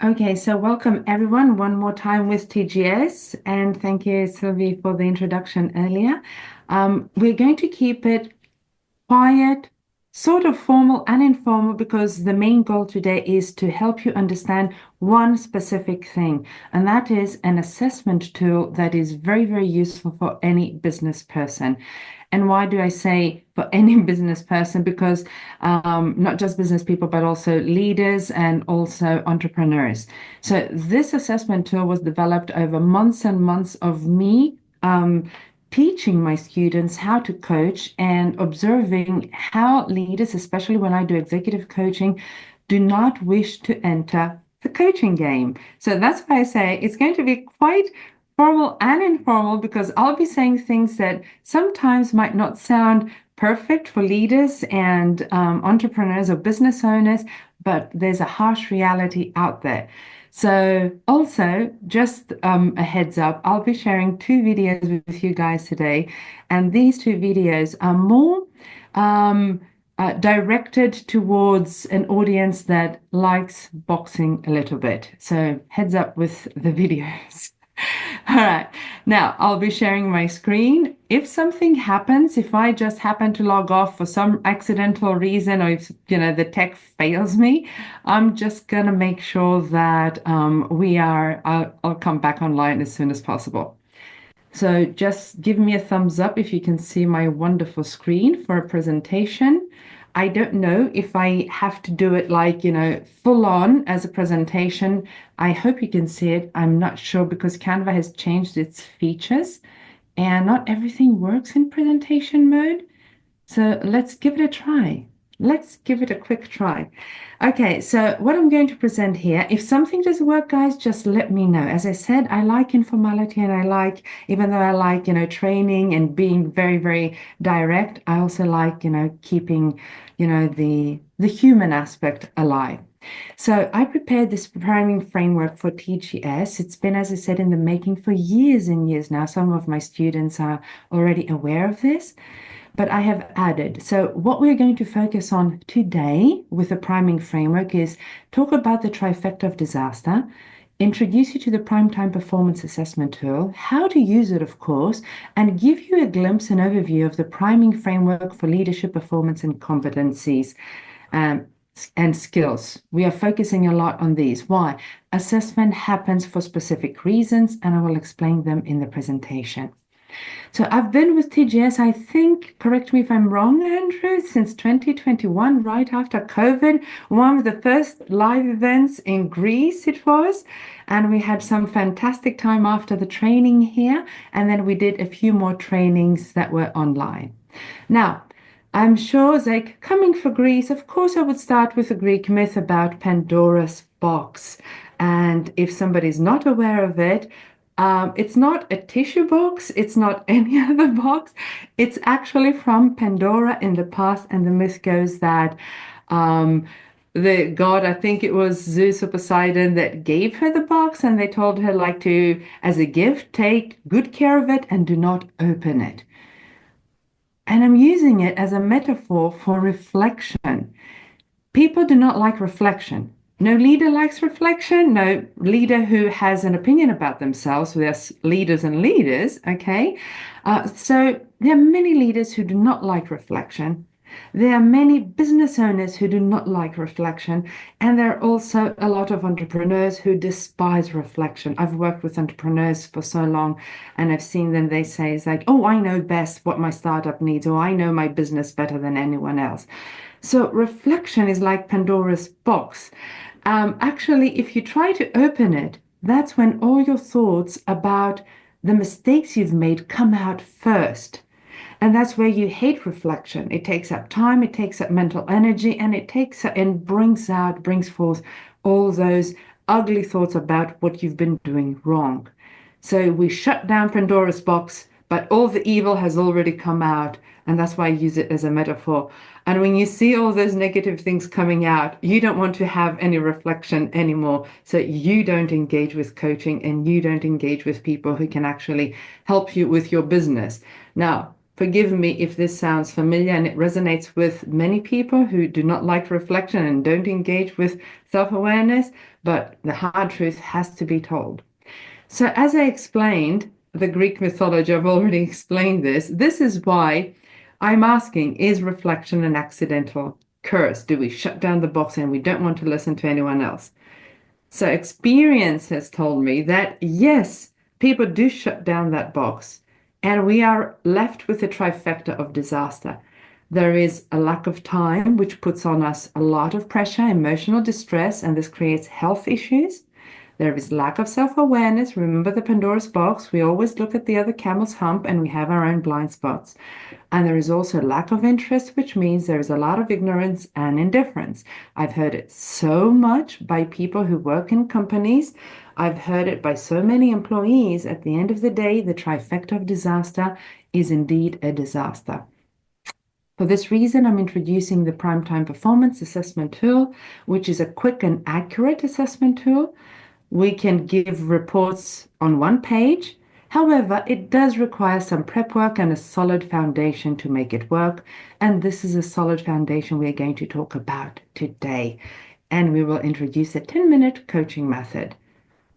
Okay, so welcome everyone one more time with TGS, and thank you, Sylvie, for the introduction earlier. We're going to keep it quiet, sort of formal and informal, because the main goal today is to help you understand one specific thing, and that is an assessment tool that is very, very useful for any business person. And why do I say for any business person? Because not just business people, but also leaders and also entrepreneurs. So this assessment tool was developed over months and months of me teaching my students how to coach and observing how leaders, especially when I do executive coaching, do not wish to enter the coaching game. So that's why I say it's going to be quite formal and informal because I'll be saying things that sometimes might not sound perfect for leaders and entrepreneurs or business owners, but there's a harsh reality out there. So also, just a heads up, I'll be sharing two videos with you guys today, and these two videos are more directed towards an audience that likes boxing a little bit. So heads up with the videos. All right. Now I'll be sharing my screen. If something happens, if I just happen to log off for some accidental reason, or if the tech fails me, I'm just gonna make sure that I'll come back online as soon as possible. So just give me a thumbs up if you can see my wonderful screen for a presentation. I don't know if I have to do it like, full on as a presentation. I hope you can see it. I'm not sure because Canva has changed its features and not everything works in presentation mode. So let's give it a try. Let's give it a quick try. Okay, so what I'm going to present here, if something doesn't work, guys, just let me know. As I said, I like informality and even though I like, training and being very, very direct, I also like, keeping, the human aspect alive. So I prepared this priming framework for TGS. It's been, as I said, in the making for years and years now. Some of my students are already aware of this, but I have added. So what we're going to focus on today with the priming framework is talk about the trifecta of disaster, introduce you to the prime time performance assessment tool, how to use it, of course, and give you a glimpse and overview of the priming framework for leadership performance and competencies. And skills. We are focusing a lot on these. Why? Assessment happens for specific reasons, and I will explain them in the presentation. So I've been with TGS, I think, correct me if I'm wrong, Andrew, since 2021, right after COVID, one of the first live events in Greece it was. And we had some fantastic time after the training here. And then we did a few more trainings that were online. Now, I'm sure, like, coming for Greece, of course, I would start with a Greek myth about Pandora's box. And if somebody's not aware of it, it's not a tissue box, it's not any other box. It's actually from Pandora in the past, and the myth goes that the god, I think it was Zeus or Poseidon, that gave her the box, and they told her, like, to, as a gift, take good care of it and do not open it. And I'm using it as a metaphor for reflection. People do not like reflection. No leader likes reflection. No leader who has an opinion about themselves. There's leaders and leaders, okay? So there are many leaders who do not like reflection. There are many business owners who do not like reflection. And there are also a lot of entrepreneurs who despise reflection. I've worked with entrepreneurs for so long, and I've seen them, they say, it's like, oh, I know best what my startup needs, or I know my business better than anyone else. So reflection is like Pandora's box. Actually, if you try to open it, that's when all your thoughts about the mistakes you've made come out first. And that's where you hate reflection. It takes up time, it takes up mental energy, and it takes and brings forth all those ugly thoughts about what you've been doing wrong. So we shut down Pandora's box, but all the evil has already come out. And that's why I use it as a metaphor. And when you see all those negative things coming out, you don't want to have any reflection anymore. So you don't engage with coaching and you don't engage with people who can actually help you with your business. Now, Forgive me if this sounds familiar and it resonates with many people who do not like reflection and don't engage with self-awareness, but the hard truth has to be told. So, as I explained, the Greek mythology, I've already explained this. This is why I'm asking, is reflection an accidental curse? Do we shut down the box and we don't want to listen to anyone else? So, experience has told me that yes, people do shut down that box, and we are left with a trifecta of disaster. There is a lack of time, which puts on us a lot of pressure, emotional distress, and this creates health issues. There is lack of self-awareness. Remember the Pandora's box. We always look at the other camel's hump and we have our own blind spots. And there is also lack of interest, which means there is a lot of ignorance and indifference. I've heard it so much by people who work in companies. I've heard it by so many employees. At the end of the day, the trifecta of disaster is indeed a disaster. For this reason, I'm introducing the Primetime Performance Assessment Tool, which is a quick and accurate assessment tool. We can give reports on one page. However, it does require some prep work and a solid foundation to make it work. And this is a solid foundation we're going to talk about today. And we will introduce a 10-minute coaching method.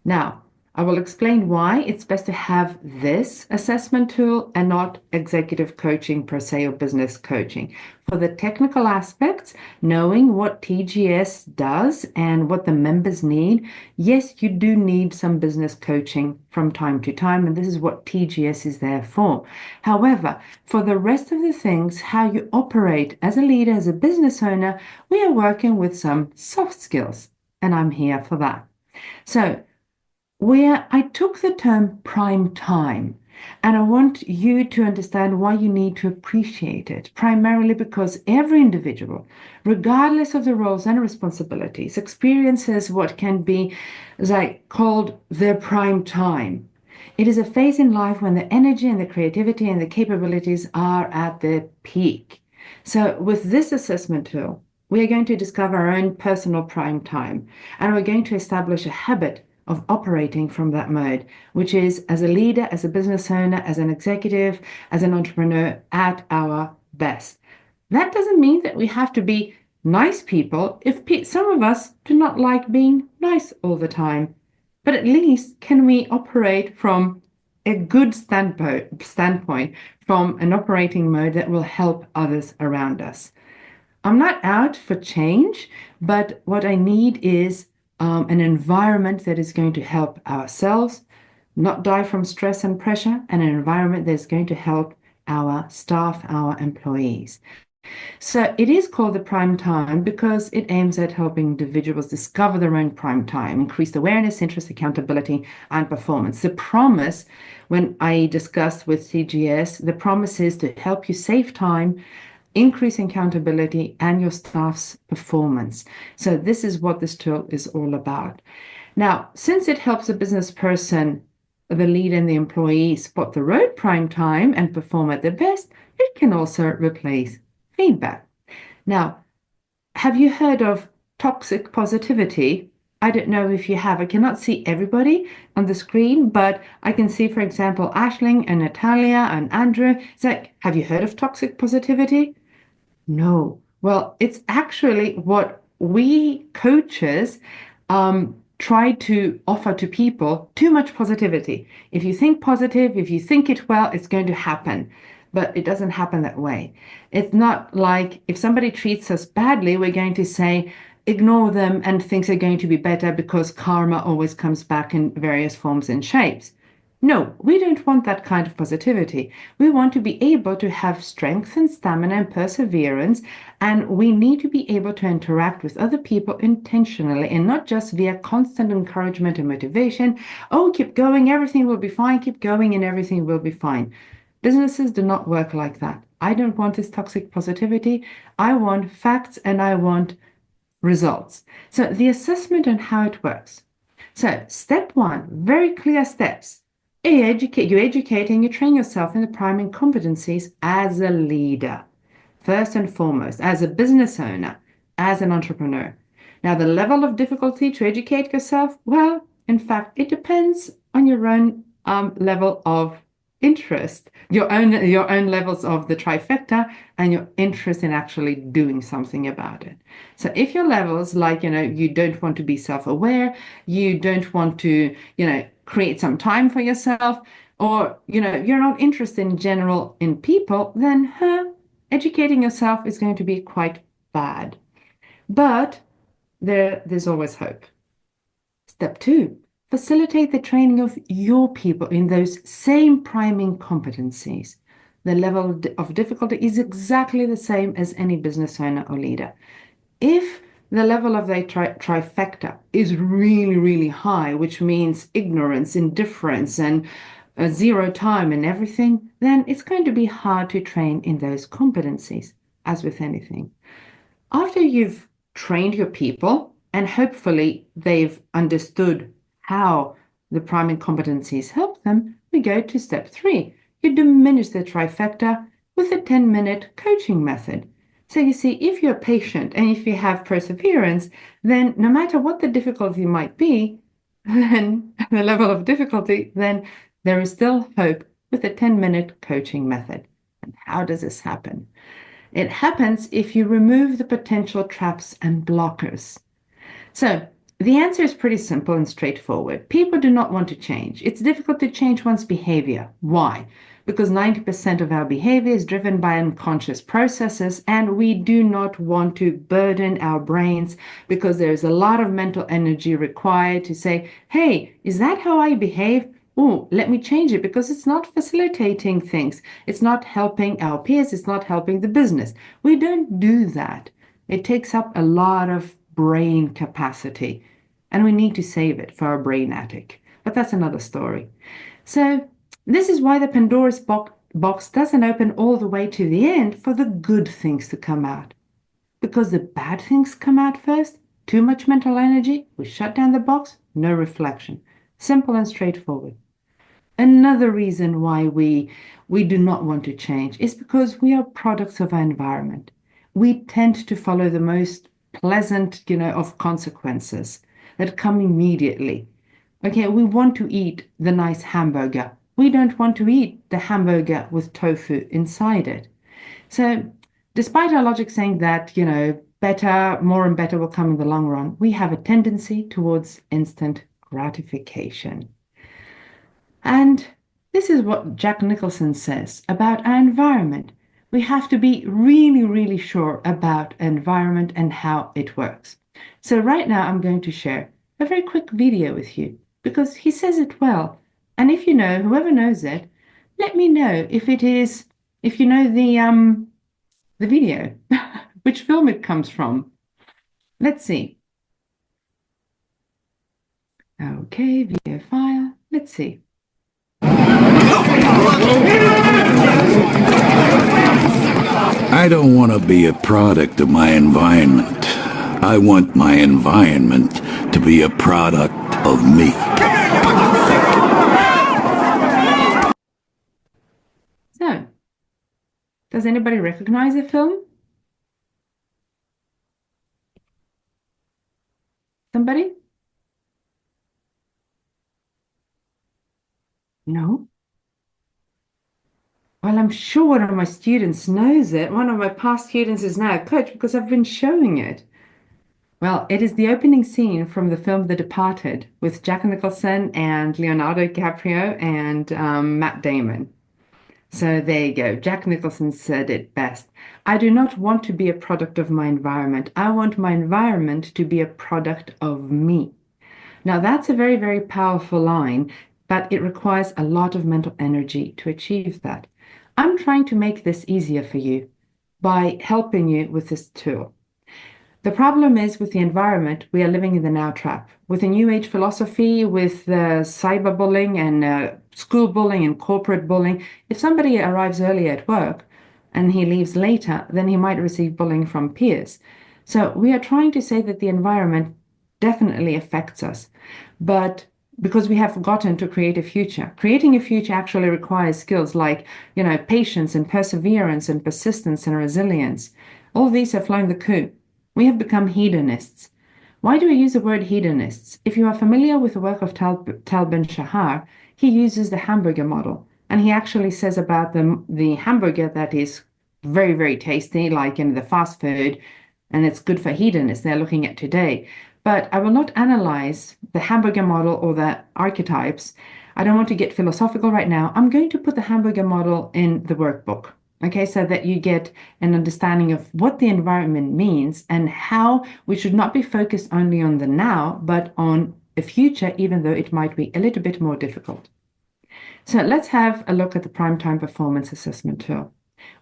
Now, I will explain why it's best to have this assessment tool and not executive coaching per se or business coaching. For the technical aspects, knowing what TGS does and what the members need, yes, you do need some business coaching from time to time, and this is what TGS is there for. However, for the rest of the things, how you operate as a leader, as a business owner, we are working with some soft skills, and I'm here for that. So, where I took the term prime time, and I want you to understand why you need to appreciate it, primarily because every individual, regardless of the roles and responsibilities, experiences what can be called their prime time. It is a phase in life when the energy and the creativity and the capabilities are at their peak. So with this assessment tool, we are going to discover our own personal prime time, and we're going to establish a habit of operating from that mode, which is as a leader, as a business owner, as an executive, as an entrepreneur at our best. That doesn't mean that we have to be nice people if some of us do not like being nice all the time. But at least can we operate from a good standpoint, from an operating mode that will help others around us. I'm not out for change, but what I need is an environment that is going to help ourselves not die from stress and pressure, and an environment that's going to help our staff, our employees. So it is called the prime time because it aims at helping individuals discover their own prime time, increase awareness, interest, accountability, and performance. The promise, when I discussed with TGS, the promise is to help you save time, increase accountability, and your staff's performance. So this is what this tool is all about. Now, since it helps a business person, the lead and the employee spot the road prime time and perform at their best, it can also replace feedback. Now, have you heard of toxic positivity? I don't know if you have. I cannot see everybody on the screen, but I can see, for example, Ashling and Natalia and Andrew. It's like, have you heard of toxic positivity? No. Well, it's actually what we coaches try to offer to people, too much positivity. If you think positive, if you think it well, it's going to happen. But it doesn't happen that way. It's not like if somebody treats us badly, we're going to say, ignore them and things are going to be better because karma always comes back in various forms and shapes. No, we don't want that kind of positivity. We want to be able to have strength and stamina and perseverance, and we need to be able to interact with other people intentionally and not just via constant encouragement and motivation. Oh, keep going, everything will be fine, keep going, and everything will be fine. Businesses do not work like that. I don't want this toxic positivity. I want facts and I want results. So the assessment and how it works. So step one, very clear steps. You educate and you train yourself in the priming competencies as a leader, first and foremost, as a business owner, as an entrepreneur. Now, the level of difficulty to educate yourself, well, in fact, it depends on your own level of interest, your own levels of the trifecta, and your interest in actually doing something about it. So if your levels, like, you don't want to be self-aware, you don't want to, create some time for yourself, or, you're not interested in general in people, then educating yourself is going to be quite bad. But there's always hope. Step two, facilitate the training of your people in those same priming competencies. The level of difficulty is exactly the same as any business owner or leader. If the level of their trifecta is really, really high, which means ignorance, indifference, and zero time and everything, then it's going to be hard to train in those competencies, as with anything. After you've trained your people and hopefully they've understood how the priming competencies help them, we go to step three. You diminish the trifecta with a 10-minute coaching method. So you see, if you're patient and if you have perseverance, then no matter what the difficulty might be, then the level of difficulty, then there is still hope with a 10-minute coaching method. And how does this happen? It happens if you remove the potential traps and blockers. So the answer is pretty simple and straightforward. People do not want to change. It's difficult to change one's behavior. Why? Because 90% of our behavior is driven by unconscious processes, and we do not want to burden our brains because there's a lot of mental energy required to say, hey, is that how I behave? Oh, let me change it because it's not facilitating things. It's not helping our peers. It's not helping the business. We don't do that. It takes up a lot of brain capacity, and we need to save it for our brain attic. But that's another story. So this is why the Pandora's box doesn't open all the way to the end for the good things to come out. Because the bad things come out first, too much mental energy, we shut down the box, no reflection. Simple and straightforward. Another reason why we do not want to change is because we are products of our environment. We tend to follow the most pleasant, of consequences that come immediately. Okay, we want to eat the nice hamburger. We don't want to eat the hamburger with tofu inside it. So, despite our logic saying that, better, more and better will come in the long run, we have a tendency towards instant gratification. And this is what Jack Nicholson says about our environment. We have to be really, really sure about environment and how it works. So right now I'm going to share a very quick video with you because he says it well. And if you know, whoever knows it, let me know if you know the video, which film it comes from. Let's see. Okay, video file. Let's see. I don't want to be a product of my environment. I want my environment to be a product of me. So, does anybody recognize the film? Somebody? No? Well, I'm sure one of my students knows it. One of my past students is now a coach because I've been showing it. Well, it is the opening scene from the film The Departed with Jack Nicholson and Leonardo DiCaprio and Matt Damon. So there you go. Jack Nicholson said it best. I do not want to be a product of my environment. I want my environment to be a product of me. Now, that's a very, very powerful line, but it requires a lot of mental energy to achieve that. I'm trying to make this easier for you by helping you with this tool. The problem is with the environment, we are living in the now trap. With the new age philosophy, with the cyberbullying and school bullying and corporate bullying, if somebody arrives early at work and he leaves later, then he might receive bullying from peers. So we are trying to say that the environment definitely affects us, but because we have forgotten to create a future. Creating a future actually requires skills like, patience and perseverance and persistence and resilience. All these have flown the coop. We have become hedonists. Why do I use the word hedonists? If you are familiar with the work of Tal Ben-Shahar, he uses the hamburger model. And he actually says about the hamburger that is very, very tasty, like in the fast food, and it's good for hedonists they're looking at today. But I will not analyze the hamburger model or the archetypes. I don't want to get philosophical right now. I'm going to put the hamburger model in the workbook, okay, so that you get an understanding of what the environment means and how we should not be focused only on the now, but on a future, even though it might be a little bit more difficult. So let's have a look at the Primetime Performance Assessment tool.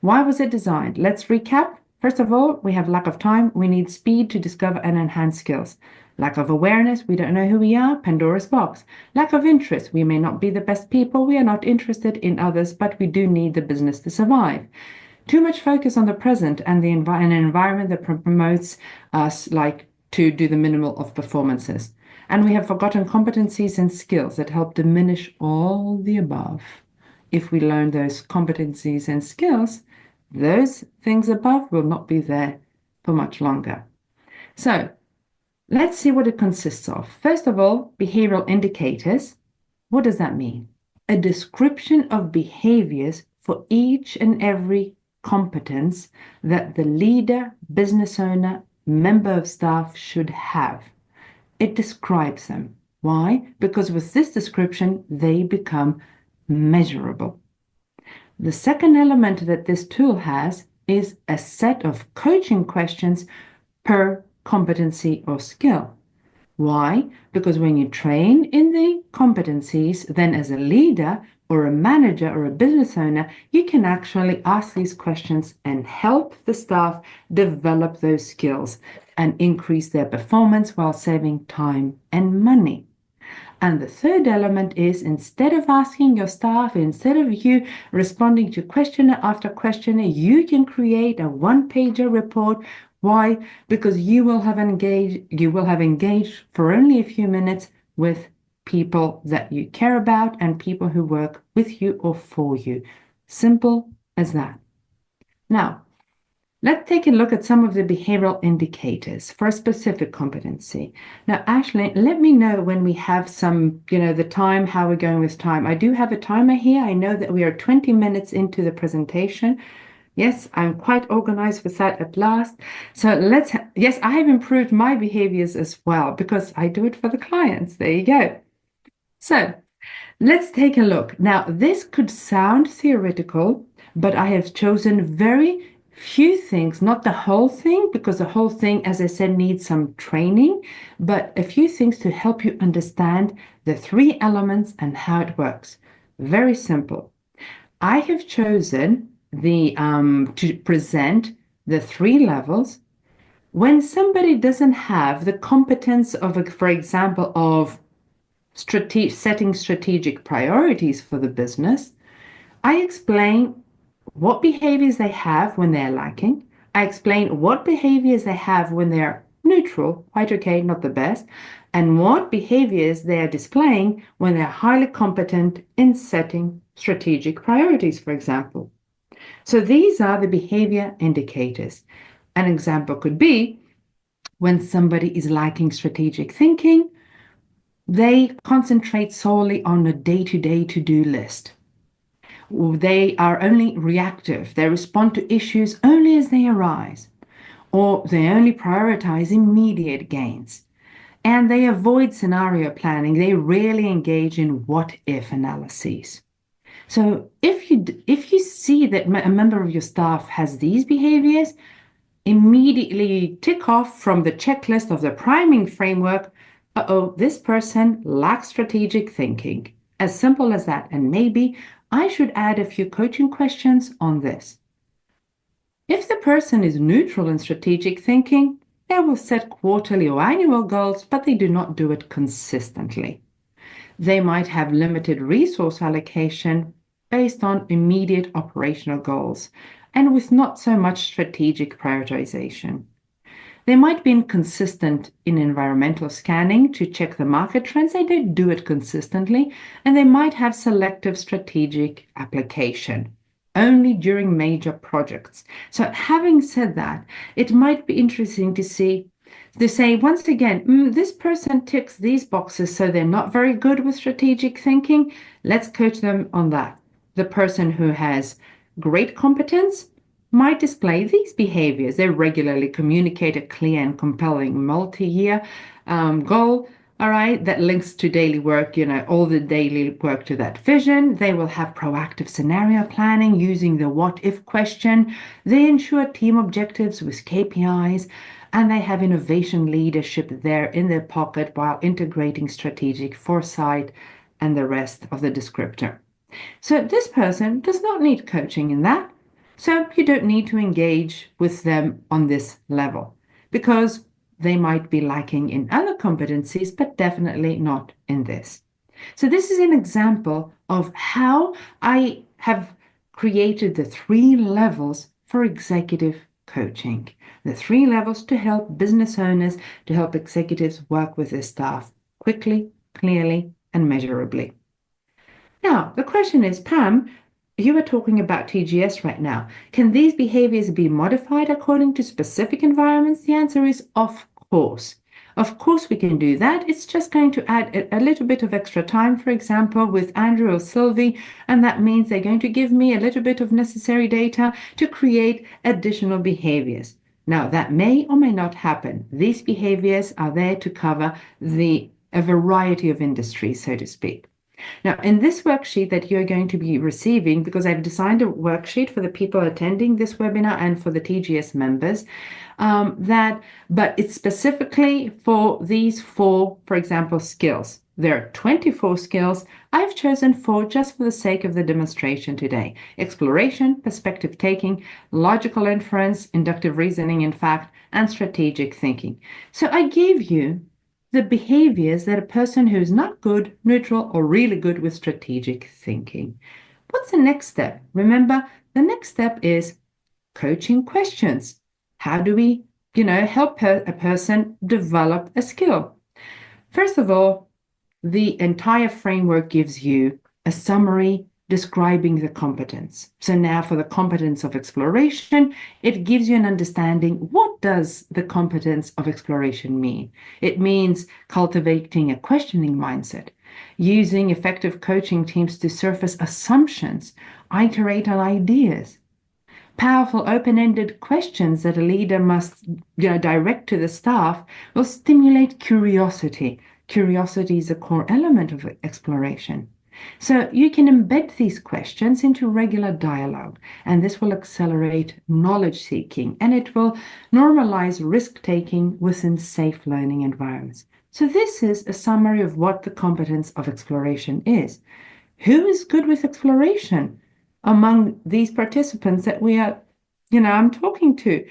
Why was it designed? Let's recap. First of all, we have lack of time. We need speed to discover and enhance skills. Lack of awareness, we don't know who we are, Pandora's box. Lack of interest, we may not be the best people, we are not interested in others, but we do need the business to survive. Too much focus on the present and an environment that promotes us like to do the minimal of performances. And we have forgotten competencies and skills that help diminish all the above. If we learn those competencies and skills, those things above will not be there for much longer. So let's see what it consists of. First of all, behavioral indicators. What does that mean? A description of behaviors for each and every competence that the leader, business owner, member of staff should have. It describes them. Why? Because with this description, they become measurable. The second element that this tool has is a set of coaching questions per competency or skill. Why? Because when you train in the competencies, then as a leader or a manager or a business owner, you can actually ask these questions and help the staff develop those skills and increase their performance while saving time and money. And the third element is instead of asking your staff, instead of you responding to questionnaire after questionnaire, you can create a one-pager report. Why? Because you will have engaged for only a few minutes with people that you care about and people who work with you or for you. Simple as that. Now, let's take a look at some of the behavioral indicators for a specific competency. Now, Ashley, let me know when we have some, the time, how we're going with time. I do have a timer here. I know that we are 20 minutes into the presentation. Yes, I'm quite organized with that at last. So yes, I have improved my behaviors as well because I do it for the clients. There you go. So let's take a look. Now, this could sound theoretical, but I have chosen very few things, not the whole thing, because the whole thing, as I said, needs some training, but a few things to help you understand the three elements and how it works. Very simple. I have chosen to present the three levels. When somebody doesn't have the competence of, for example, of setting strategic priorities for the business, I explain what behaviors they have when they're lacking. I explain what behaviors they have when they're neutral, quite okay, not the best, and what behaviors they are displaying when they're highly competent in setting strategic priorities, for example. So these are the behavior indicators. An example could be when somebody is lacking strategic thinking, they concentrate solely on a day-to-day to-do list. They are only reactive. They respond to issues only as they arise, or they only prioritize immediate gains. And they avoid scenario planning. They rarely engage in what-if analyses. So if you see that a member of your staff has these behaviors, immediately tick off from the checklist of the priming framework, this person lacks strategic thinking. As simple as that. And maybe I should add a few coaching questions on this. If the person is neutral in strategic thinking, they will set quarterly or annual goals, but they do not do it consistently. They might have limited resource allocation based on immediate operational goals and with not so much strategic prioritization. They might be inconsistent in environmental scanning to check the market trends. They don't do it consistently, and they might have selective strategic application only during major projects. So having said that, it might be interesting to say once again, this person ticks these boxes, so they're not very good with strategic thinking. Let's coach them on that. the person who has great competence might display these behaviors. They regularly communicate a clear and compelling multi-year goal, all right, that links to daily work, all the daily work to that vision. They will have proactive scenario planning using the what if question. They ensure team objectives with KPIs, and they have innovation leadership there in their pocket while integrating strategic foresight and the rest of the descriptor. So this person does not need coaching in that. So you don't need to engage with them on this level because they might be lacking in other competencies, but definitely not in this. So this is an example of how I have created the 3 levels for executive coaching. The 3 levels to help business owners, to help executives work with their staff quickly, clearly, and measurably. Now, the question is, Pam, you are talking about TGS right now. Can these behaviors be modified according to specific environments? The answer is, of course. Of course, we can do that. It's just going to add a little bit of extra time, for example, with Andrew or Sylvie, and that means they're going to give me a little bit of necessary data to create additional behaviors. Now, that may or may not happen. These behaviors are there to cover a variety of industries, so to speak. Now, in this worksheet that you're going to be receiving, because I've designed a worksheet for the people attending this webinar and for the TGS members, but it's specifically for these 4, for example, skills. There are 24 skills. I've chosen 4 just for the sake of the demonstration today. Exploration, perspective taking, logical inference, inductive reasoning, in fact, and strategic thinking. So I gave you the behaviors that a person who's not good, neutral, or really good with strategic thinking. What's the next step? Remember, the next step is coaching questions. How do we, help a person develop a skill? First of all, the entire framework gives you a summary describing the competence. So now for the competence of exploration, it gives you an understanding. What does the competence of exploration mean? It means cultivating a questioning mindset, using effective coaching teams to surface assumptions, iterate on ideas. Powerful open-ended questions that a leader must direct to the staff will stimulate curiosity. Curiosity is a core element of exploration. So you can embed these questions into regular dialogue, and this will accelerate knowledge seeking, and it will normalize risk-taking within safe learning environments. So this is a summary of what the competence of exploration is. Who is good with exploration among these participants that I'm talking to?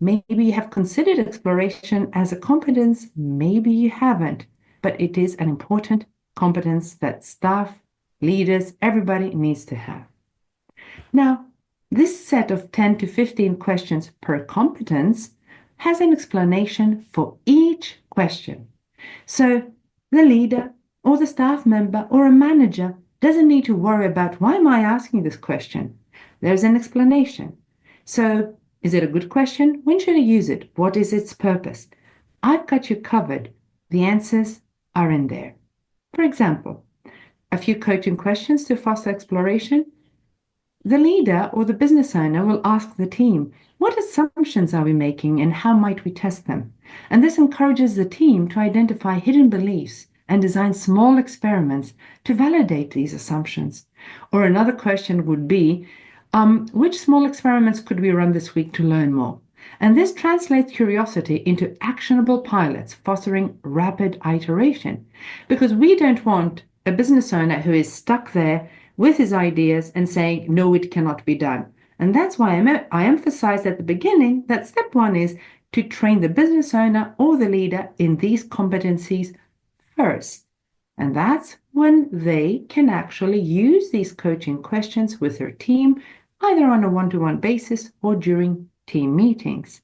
Maybe you have considered exploration as a competence, maybe you haven't, but it is an important competence that staff, leaders, everybody needs to have. Now, this set of 10 to 15 questions per competence has an explanation for each question. So the leader or the staff member or a manager doesn't need to worry about, why am I asking this question? There's an explanation. So is it a good question? When should I use it? What is its purpose? I've got you covered. The answers are in there. For example, a few coaching questions to foster exploration. The leader or the business owner will ask the team, what assumptions are we making and how might we test them? And this encourages the team to identify hidden beliefs and design small experiments to validate these assumptions. Or another question would be, which small experiments could we run this week to learn more? And this translates curiosity into actionable pilots, fostering rapid iteration. Because we don't want a business owner who is stuck there with his ideas and saying, no, it cannot be done. And that's why I emphasized at the beginning that step 1 is to train the business owner or the leader in these competencies first. And that's when they can actually use these coaching questions with their team, either on a one-to-one basis or during team meetings.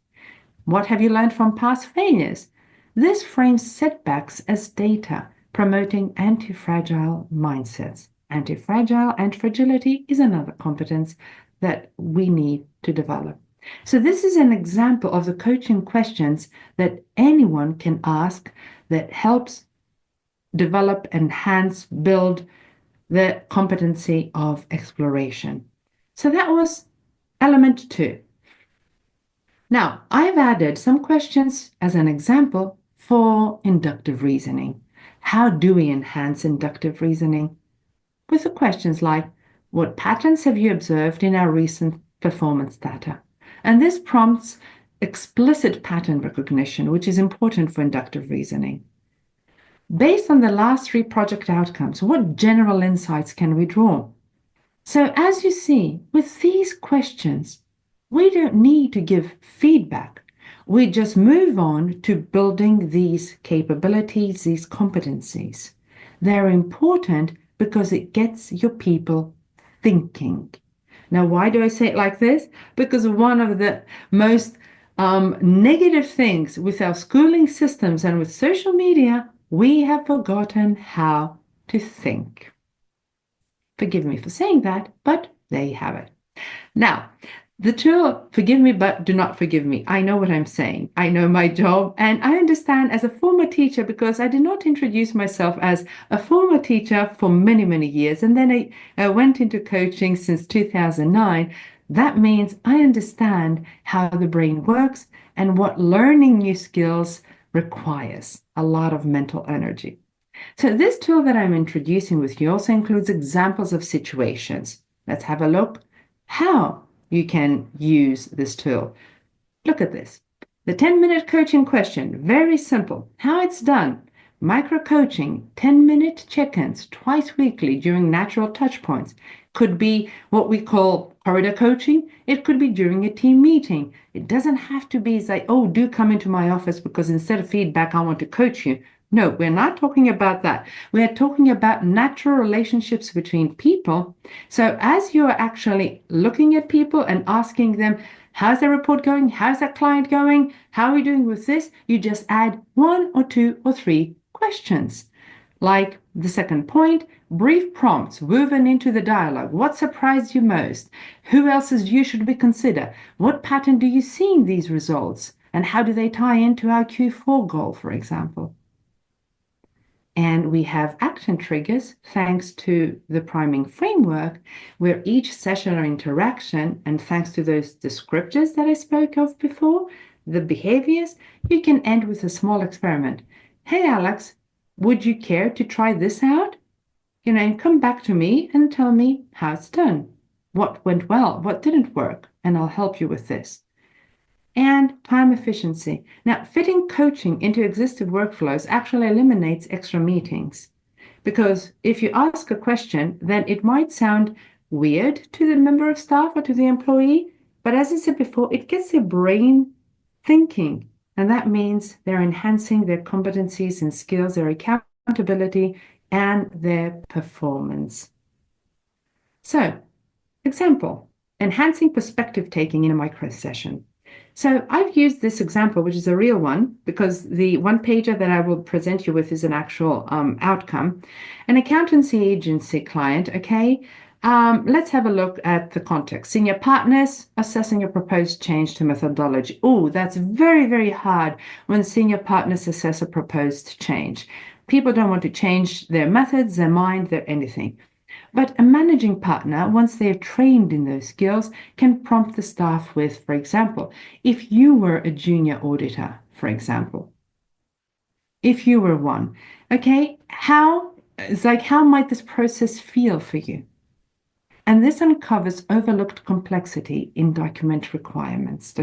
What have you learned from past failures? This frames setbacks as data, promoting anti-fragile mindsets. Anti-fragile and fragility is another competence that we need to develop. So this is an example of the coaching questions that anyone can ask that helps develop, enhance, build the competency of exploration. So that was element 2. Now, I've added some questions as an example for inductive reasoning. How do we enhance inductive reasoning? With the questions like, what patterns have you observed in our recent performance data? And this prompts explicit pattern recognition, which is important for inductive reasoning. Based on the last 3 project outcomes, what general insights can we draw? So as you see, with these questions, we don't need to give feedback. We just move on to building these capabilities, these competencies. They're important because it gets your people thinking. Now, why do I say it like this? Because one of the most negative things with our schooling systems and with social media, we have forgotten how to think. Forgive me for saying that, but there you have it. Now, the tool, forgive me, but do not forgive me. I know what I'm saying. I know my job, and I understand as a former teacher, because I did not introduce myself as a former teacher for many, many years, and then I went into coaching since 2009. That means I understand how the brain works and what learning new skills requires a lot of mental energy. So this tool that I'm introducing with you also includes examples of situations. Let's have a look how you can use this tool. Look at this. The 10-minute coaching question, very simple. How it's done. Micro coaching, 10-minute check-ins twice weekly during natural touch points. Could be what we call corridor coaching. It could be during a team meeting. It doesn't have to be like, oh, do come into my office because instead of feedback, I want to coach you. No, we're not talking about that. We're talking about natural relationships between people. So as you're actually looking at people and asking them, how's the report going? How's that client going? How are we doing with this? You just add 1 or 2 or 3 questions. Like the second point, brief prompts woven into the dialogue. What surprised you most? Who else's view should we consider? What pattern do you see in these results? And how do they tie into our Q4 goal, for example? And we have action triggers thanks to the priming framework, where each session or interaction, and thanks to those descriptors that I spoke of before, the behaviors, you can end with a small experiment. Hey, Alex, would you care to try this out? And come back to me and tell me how it's done. What went well? What didn't work? And I'll help you with this. And time efficiency. Now, fitting coaching into existing workflows actually eliminates extra meetings. Because if you ask a question, then it might sound weird to the member of staff or to the employee. But as I said before, it gets their brain thinking. And that means they're enhancing their competencies and skills, their accountability, and their performance. So, example, enhancing perspective taking in a micro session. So I've used this example, which is a real one, because the one pager that I will present you with is an actual outcome. An accountancy agency client, okay? Let's have a look at the context. Senior partners assessing a proposed change to methodology. Oh, that's very, very hard when senior partners assess a proposed change. People don't want to change their methods, their mind, their anything. But a managing partner, once they're trained in those skills, can prompt the staff with, for example, if you were a junior auditor, for example, if you were one, okay, it's like, how might this process feel for you? And this uncovers overlooked complexity in documentation requirements,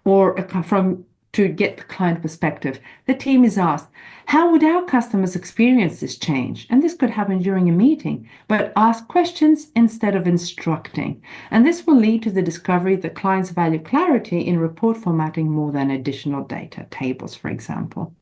or to get the client perspective. The team is asked, how would our customers experience this change? And this could happen during a meeting, but ask questions instead of instructing. And this will lead to the discovery that clients value clarity in report formatting more than additional data, tables, for example.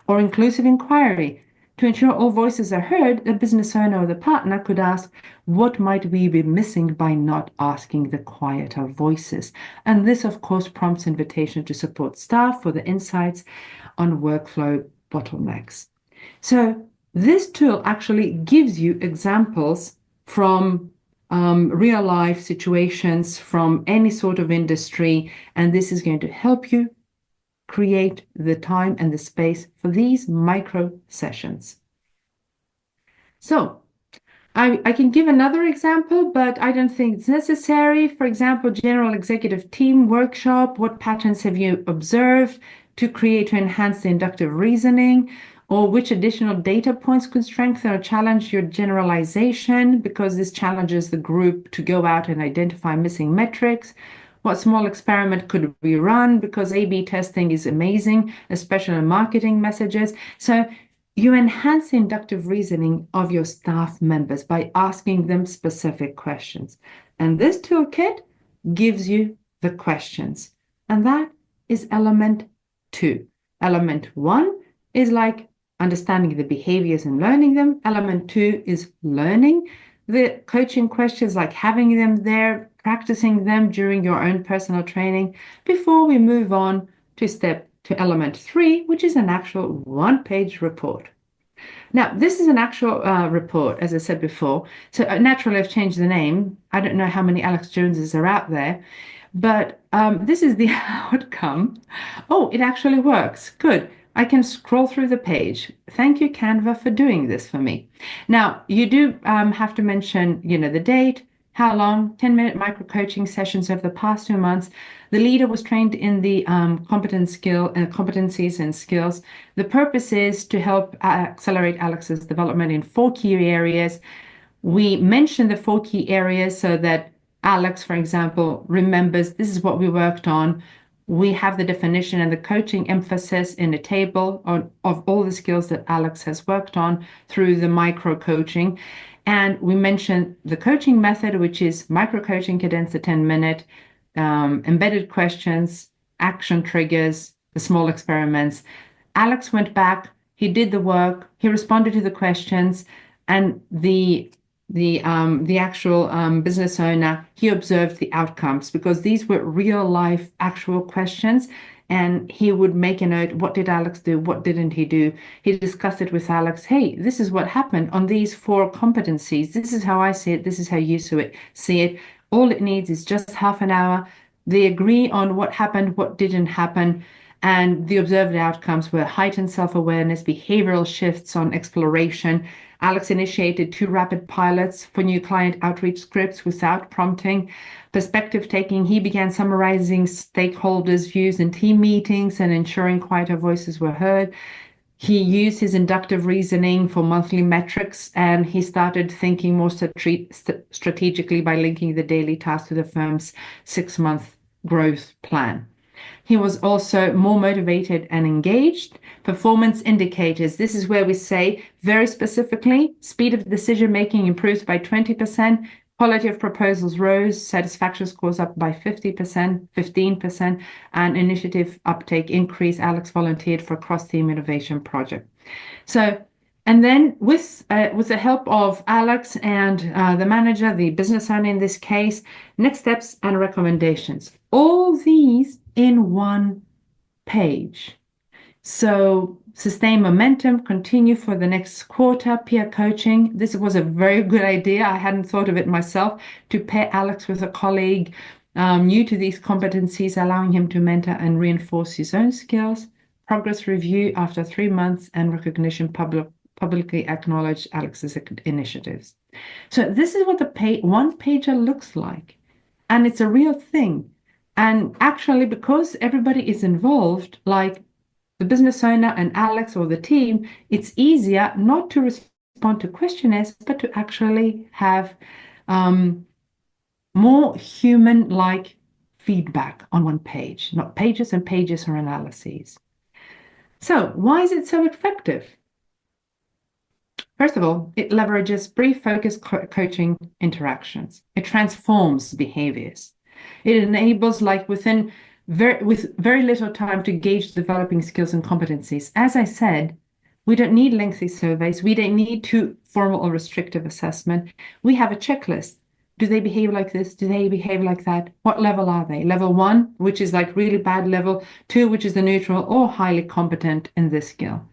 Or inclusive inquiry. To ensure all voices are heard, the business owner or the partner could ask, what might we be missing by not asking the quieter voices? And this, of course, prompts invitation to support staff for the insights on workflow bottlenecks. So this tool actually gives you examples from real life situations from any sort of industry, and this is going to help you create the time and the space for these micro sessions. So I can give another example, but I don't think it's necessary. For example, general executive team workshop. What patterns have you observed to enhance the inductive reasoning? Or which additional data points could strengthen or challenge your generalization because this challenges the group to go out and identify missing metrics? What small experiment could we run? Because A/B testing is amazing, especially in marketing messages. So you enhance the inductive reasoning of your staff members by asking them specific questions. And this toolkit gives you the questions. And that is element 2. Element 1 is like understanding the behaviors and learning them. Element 2 is learning the coaching questions, like having them there, practicing them during your own personal training before we move on to element 3, which is an actual one-page report. Now, this is an actual report, as I said before. So naturally, I've changed the name. I don't know how many Alex Joneses are out there, but this is the outcome. Oh, it actually works. Good. I can scroll through the page. Thank you, Canva, for doing this for me. Now, you do have to mention, the date, how long, 10-minute micro coaching sessions over the past 2 months. The leader was trained in the competencies and skills. The purpose is to help accelerate Alex's development in 4 key areas. We mention the 4 key areas so that Alex, for example, remembers this is what we worked on. We have the definition and the coaching emphasis in a table of all the skills that Alex has worked on through the micro coaching. And we mentioned the coaching method, which is micro coaching cadence at 10-minute, embedded questions, action triggers, the small experiments. Alex went back, he did the work, he responded to the questions, and the actual business owner, he observed the outcomes because these were real life actual questions. And he would make a note, what did Alex do? What didn't he do? He discussed it with Alex. Hey, this is what happened on these 4 competencies. This is how I see it. This is how you see it. All it needs is just half an hour. They agree on what happened, what didn't happen. And the observed outcomes were heightened self-awareness, behavioral shifts on exploration. Alex initiated 2 rapid pilots for new client outreach scripts without prompting. Perspective taking, he began summarizing stakeholders' views in team meetings and ensuring quieter voices were heard. He used his inductive reasoning for monthly metrics, and he started thinking more strategically by linking the daily task to the firm's 6-month growth plan. He was also more motivated and engaged. Performance indicators. This is where we say very specifically, speed of decision making improves by 20%, quality of proposals rose, satisfaction scores up by 50%, 15%, and initiative uptake increased. Alex volunteered for a cross-team innovation project. So, and then with the help of Alex and the manager, the business owner in this case, next steps and recommendations. All these in one page. So sustain momentum, continue for the next quarter, peer coaching. This was a very good idea. I hadn't thought of it myself, to pair Alex with a colleague new to these competencies, allowing him to mentor and reinforce his own skills. Progress review after 3 months and recognition publicly acknowledge Alex's initiatives. So this is what the one-pager looks like. And it's a real thing. And actually, because everybody is involved, like the business owner and Alex or the team, it's easier not to respond to questionnaires, but to actually have more human-like feedback on one page, not pages and pages or analyses. So why is it so effective? First of all, it leverages brief, focused coaching interactions. It transforms behaviors. It enables, with very little time to gauge developing skills and competencies. As I said, we don't need lengthy surveys. We don't need too formal or restrictive assessment. We have a checklist. Do they behave like this? Do they behave like that? What level are they? Level 1, which is like really bad. Level 2, which is the neutral or highly competent in this skill.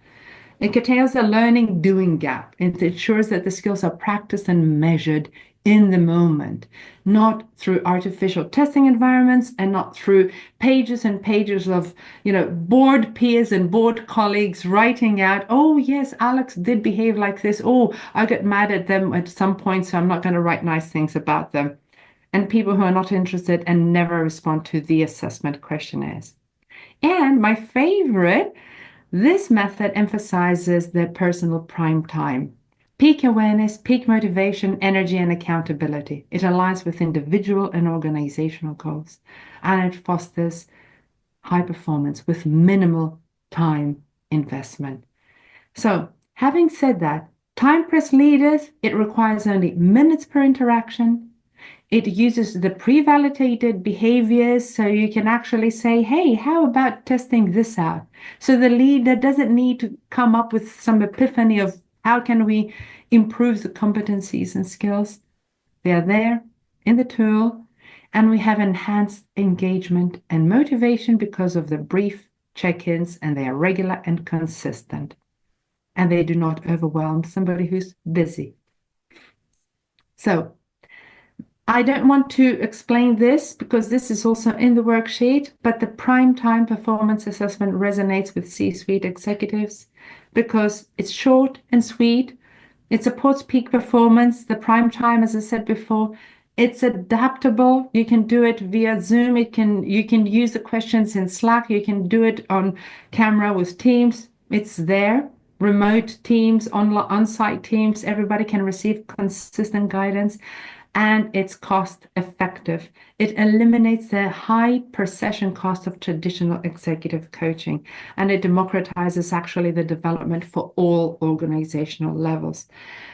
It curtails the learning doing gap. It ensures that the skills are practiced and measured in the moment, not through artificial testing environments and not through pages and pages of, bored peers and bored colleagues writing out, oh, yes, Alex did behave like this. Oh, I got mad at them at some point, so I'm not going to write nice things about them. And people who are not interested and never respond to the assessment questionnaires. And my favorite, this method emphasizes their personal prime time. Peak awareness, peak motivation, energy, and accountability. It aligns with individual and organizational goals, and it fosters high performance with minimal time investment. So, having said that, time-pressed leaders, it requires only minutes per interaction. It uses the pre-validated behaviors, so you can actually say, hey, how about testing this out? So the leader doesn't need to come up with some epiphany of how can we improve the competencies and skills. They are there in the tool, and we have enhanced engagement and motivation because of the brief check-ins, and they are regular and consistent, and they do not overwhelm somebody who's busy. So I don't want to explain this because this is also in the worksheet, but the prime time performance assessment resonates with C-suite executives because it's short and sweet. It supports peak performance. The prime time, as I said before, it's adaptable. You can do it via Zoom. You can use the questions in Slack. You can do it on camera with Teams. It's there. Remote teams, on-site teams, everybody can receive consistent guidance. And it's cost effective. It eliminates the high per session cost of traditional executive coaching, and it democratizes actually the development for all organizational levels.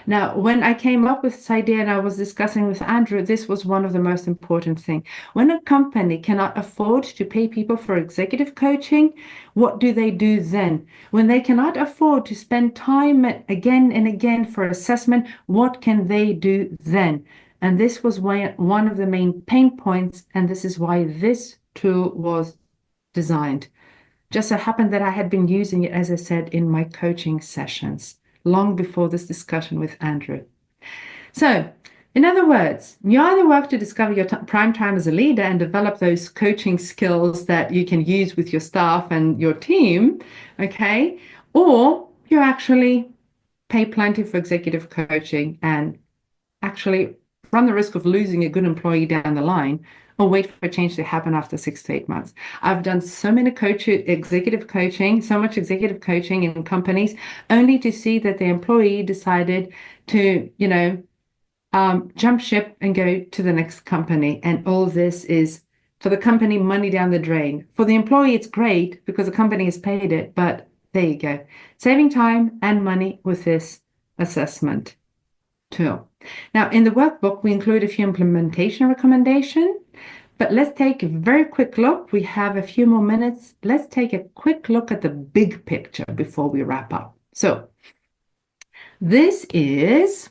Now, when I came up with this idea and I was discussing with Andrew, this was one of the most important things. When a company cannot afford to pay people for executive coaching, what do they do then? When they cannot afford to spend time again and again for assessment, what can they do then? And this was one of the main pain points, and this is why this tool was designed. Just so happened that I had been using it, as I said, in my coaching sessions, long before this discussion with Andrew. So, in other words, you either work to discover your prime time as a leader and develop those coaching skills that you can use with your staff and your team, okay? Or you actually pay plenty for executive coaching and actually run the risk of losing a good employee down the line or wait for change to happen after 6 to 8 months. I've done so many executive coaching, so much executive coaching in companies, only to see that the employee decided to, jump ship and go to the next company. And all this is for the company, money down the drain. For the employee, it's great because the company has paid it, but there you go. Saving time and money with this assessment tool. Now, in the workbook, we include a few implementation recommendations, but let's take a very quick look. We have a few more minutes. Let's take a quick look at the big picture before we wrap up. So this is,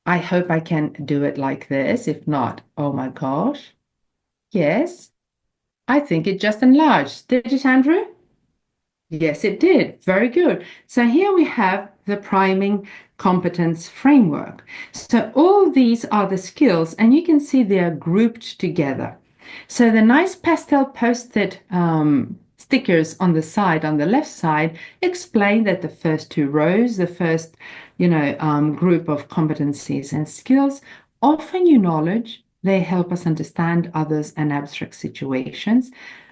I hope I can do it like this. If not, oh my gosh. Yes, I think it just enlarged. Did it, Andrew? Yes, it did. Very good. So here we have the priming competence framework. So all these are the skills, and you can see they are grouped together. So the nice pastel post-it stickers on the side, on the left side, explain that the first two rows, the first, group of competencies and skills, offer new knowledge. They help us understand others and abstract situations,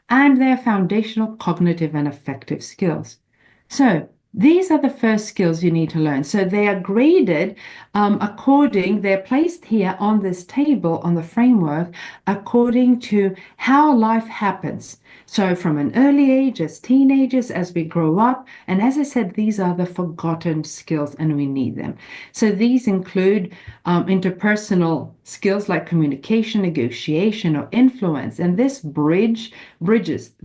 and they are foundational cognitive and affective skills. So these are the first skills you need to learn. So they are graded they're placed here on this table on the framework according to how life happens. So from an early age, as teenagers, as we grow up, and as I said, these are the forgotten skills and we need them. So these include interpersonal skills like communication, negotiation, or influence. And this bridges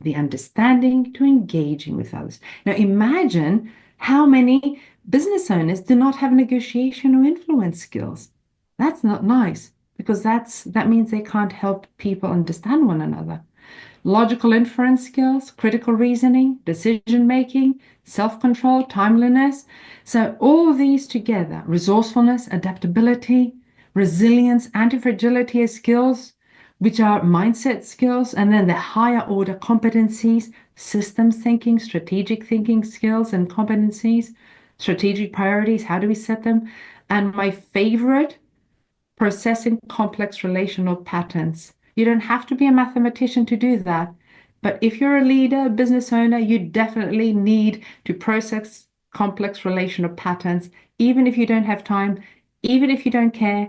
the understanding to engaging with others. Now imagine how many business owners do not have negotiation or influence skills. That's not nice because that means they can't help people understand one another. logical inference skills, critical reasoning, decision making, self-control, timeliness. So all these together, resourcefulness, adaptability, resilience, anti-fragility as skills, which are mindset skills, and then the higher order competencies, systems thinking, strategic thinking skills and competencies, strategic priorities, how do we set them? And my favorite, processing complex relational patterns. You don't have to be a mathematician to do that. But if you're a leader, business owner, you definitely need to process complex relational patterns, even if you don't have time, even if you don't care,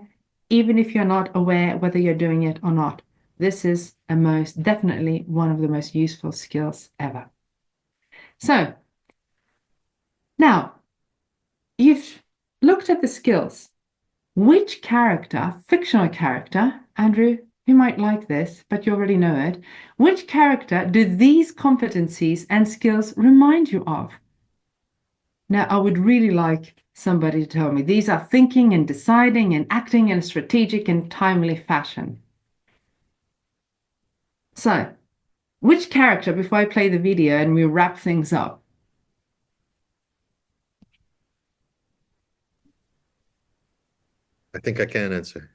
even if you're not aware whether you're doing it or not. This is definitely one of the most useful skills ever. So now you've looked at the skills. Which character, fictional character, Andrew, you might like this, but you already know it. Which character do these competencies and skills remind you of? Now, I would really like somebody to tell me these are thinking and deciding and acting in a strategic and timely fashion. So, which character, before I play the video and we wrap things up? I think I can answer.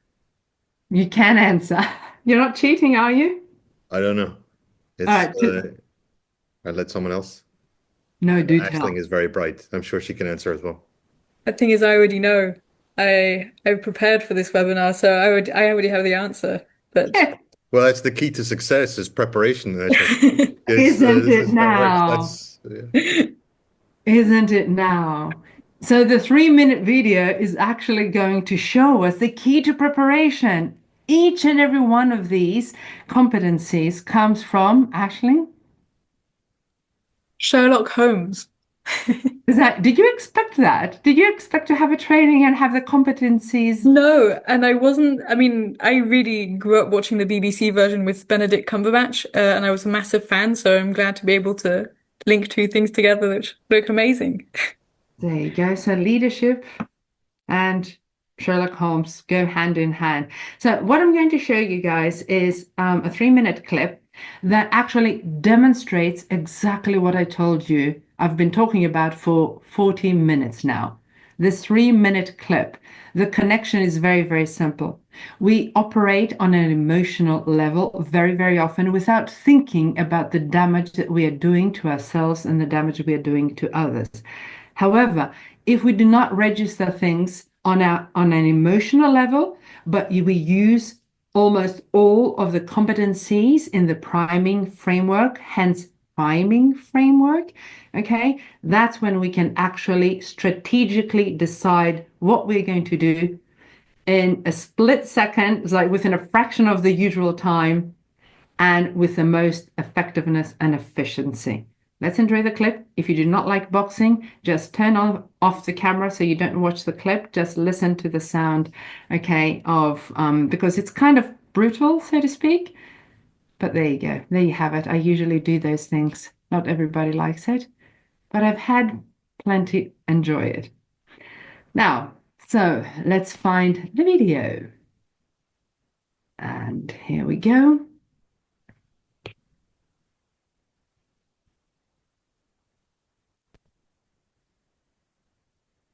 You can answer. You're not cheating, are you? I don't know. It's All right. I let someone else. No, do tell. Aisling is very bright. I'm sure she can answer as well. The thing is, I already know. I've prepared for this webinar, so I already have the answer. But Well, that's the key to success is preparation. Isn't it now? Yeah. Isn't it now? So the 3-minute video is actually going to show us the key to preparation. Each and every one of these competencies comes from, Aisling? Sherlock Holmes. Did you expect that? Did you expect to have a training and have the competencies? No, and I mean, I really grew up watching the BBC version with Benedict Cumberbatch, and I was a massive fan, so I'm glad to be able to link two things together which look amazing. There you go. So leadership and Sherlock Holmes go hand in hand. So what I'm going to show you guys is a 3-minute clip that actually demonstrates exactly what I told you I've been talking about for 40 minutes now. This 3-minute clip, the connection is very, very simple. We operate on an emotional level very, very often without thinking about the damage that we are doing to ourselves and the damage we are doing to others. However, if we do not register things on an emotional level, but we use almost all of the competencies in the priming framework, hence priming framework, okay, that's when we can actually strategically decide what we're going to do in a split second, like within a fraction of the usual time, and with the most effectiveness and efficiency. Let's enjoy the clip. If you do not like boxing, just turn off the camera so you don't watch the clip. Just listen to the sound, okay, because it's kind of brutal, so to speak. But there you go. There you have it. I usually do those things. Not everybody likes it, but I've had plenty enjoy it. Now, so let's find the video. And here we go.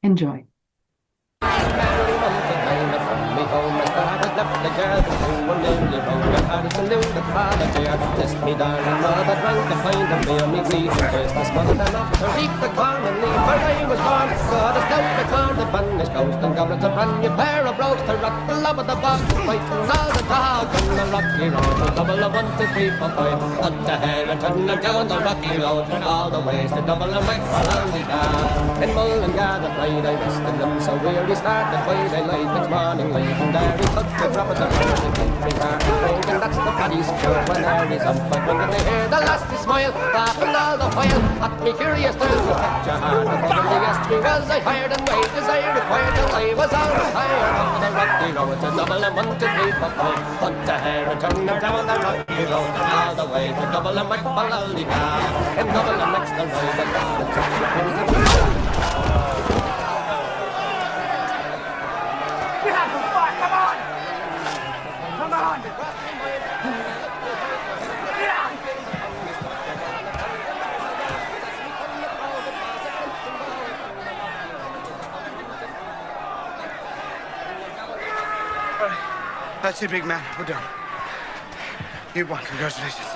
Enjoy. So weary start the way they late next morning, legendary cut the drop of the and that's the body's cure when there is a fight. When they hear the lassie smile, laughing all the while, at me curious to protect your heart. But they asked me was I hired and wages I required till I was all retired. On the rocky road to double and 1, 2, 3, 4, 5. Hunt the hair and turn them down the rocky road all the way to double and make Balaliga. And double and next the road and That's it, big man. We're done. You won. Congratulations.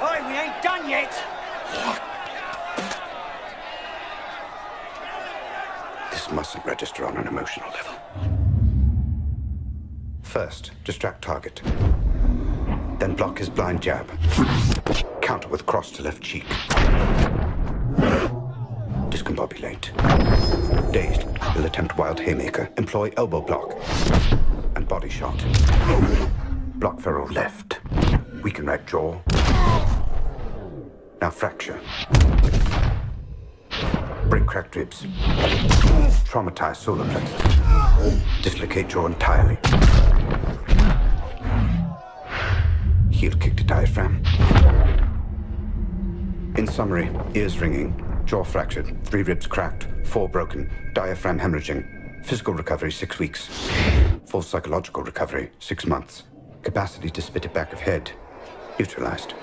Oi, we ain't done yet. This mustn't register on an emotional level. First, distract target. Then block his blind jab. Counter with cross to left cheek. Discombobulate. Dazed, he'll attempt wild haymaker. Employ elbow block. And body shot. Block feral left. Weaken right jaw. Now fracture. Break cracked ribs. Traumatize solar plexus. Dislocate jaw entirely. Heel kick to diaphragm. In summary, ears ringing, jaw fractured, 3 ribs cracked, 4 broken, diaphragm hemorrhaging. Physical recovery 6 weeks. Full psychological recovery 6 months. Capacity to spit it back of head neutralized.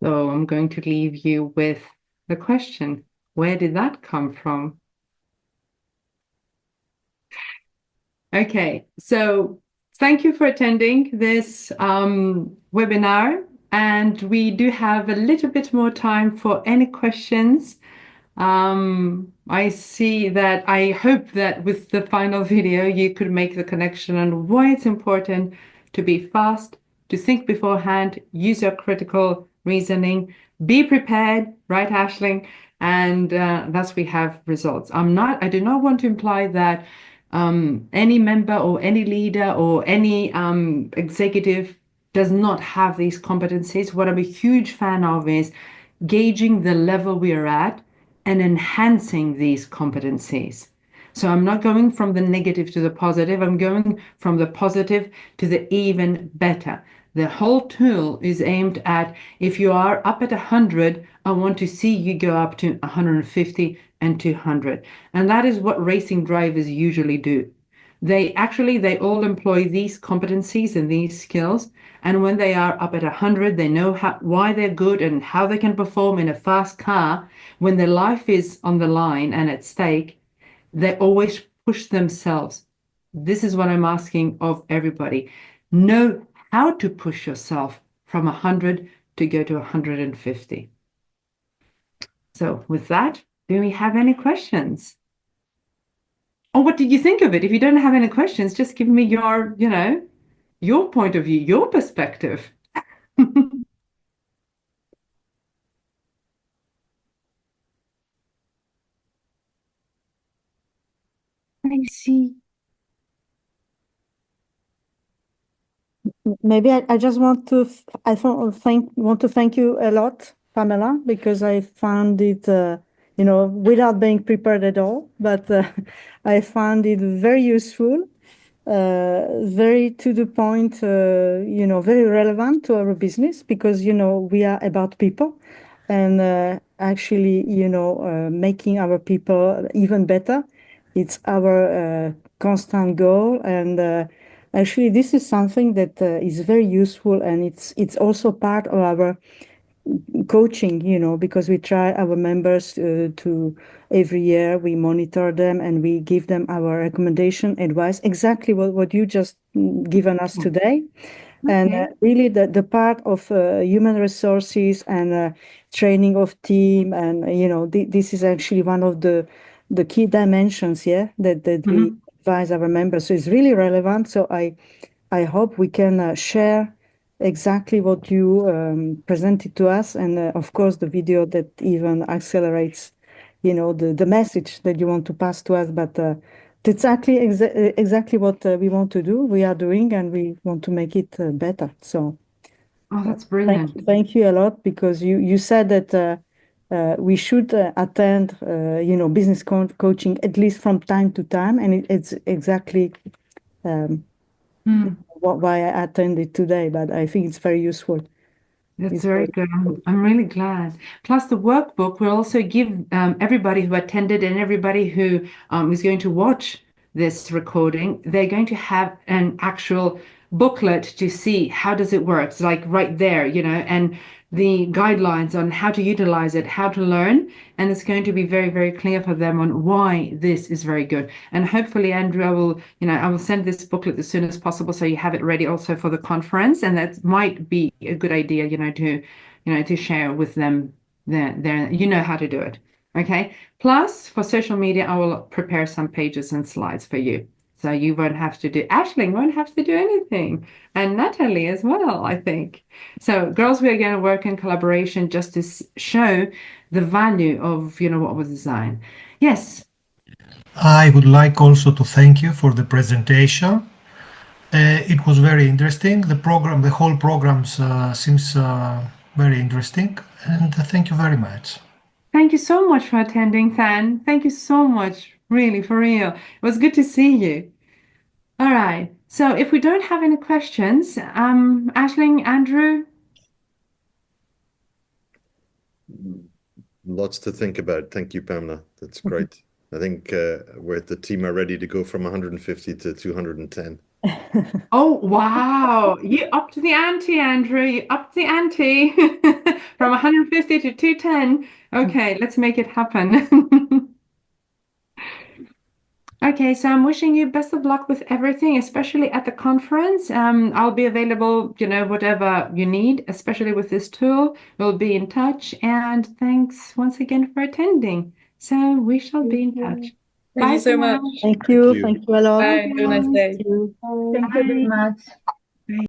So I'm going to leave you with the question, where did that come from? Okay, so thank you for attending this webinar, and we do have a little bit more time for any questions. I see that, I hope that with the final video, you could make the connection on why it's important to be fast, to think beforehand, use your critical reasoning, be prepared, right, Aisling? And thus we have results. I do not want to imply that any member or any leader or any executive does not have these competencies. What I'm a huge fan of is gauging the level we are at and enhancing these competencies. So I'm not going from the negative to the positive. I'm going from the positive to the even better. The whole tool is aimed at, if you are up at 100, I want to see you go up to 150 and 200. And that is what racing drivers usually do. They all employ these competencies and these skills. And when they are up at 100, they know why they're good and how they can perform in a fast car. When their life is on the line and at stake, they always push themselves. This is what I'm asking of everybody. Know how to push yourself from 100 to go to 150. So with that, do we have any questions? Or what did you think of it? If you don't have any questions, just give me your, your point of view, your perspective. I see. Maybe I just want to thank you a lot, Pamela, because I found it without being prepared at all, but I found it very useful, very to the point, very relevant to our business, because we are about people, and actually making our people even better. It's our constant goal, and actually, this is something that is very useful, and it's also part of our coaching, because we try our members to every year we monitor them and we give them our recommendation advice, exactly what you just given us today. And really the part of human resources and training of team, and this is actually one of the key dimensions, that we advise our members. So it's really relevant. So I I hope we can share exactly what you presented to us, and of course the video that even accelerates, the message that you want to pass to us. But exactly what we want to do. We are doing, and we want to make it better. So. Oh, that's brilliant. Thank you a lot, because you said that we should attend, business coaching at least from time to time, and it's exactly why I attended today. But I think it's very useful. That's It's very very good. useful. I'm really glad. Plus, the workbook will also give everybody who attended and everybody who is going to watch this recording, they're going to have an actual booklet to see how does it work. It's like right there, and the guidelines on how to utilize it, how to learn, and it's going to be very, very clear for them on why this is very good. And hopefully, Andrew, I will send this booklet as soon as possible so you have it ready also for the conference, and that might be a good idea, to share with them how to do it. Okay. Plus, for social media, I will prepare some pages and slides for you. So you won't have to do, Ashling won't have to do anything. And Natalie as well, I think. So girls, we are going to work in collaboration just to show the value of, what was designed. Yes. I would like also to thank you for the presentation. It was very interesting. The whole program seems very interesting, and thank you very much. Thank you so much for attending, Than. Thank you so much, really, for real. It was good to see you. All right. So if we don't have any questions, Ashling, Andrew. Lots to think about. Thank you, Pamela. That's great. I think the team are ready to go from 150 to 210. Oh, wow. You upped the ante, Andrew. You upped the ante from 150 to 210. Okay, let's make it happen. Okay, so I'm wishing you best of luck with everything, especially at the conference. I'll be available, whatever you need, especially with this tool. We'll be in touch. And thanks once again for attending. So we shall be in touch. Thank you Bye so for much. now. Thank you. you. Thank you a lot. Bye. Have a nice day. Thank you. Thank you very much.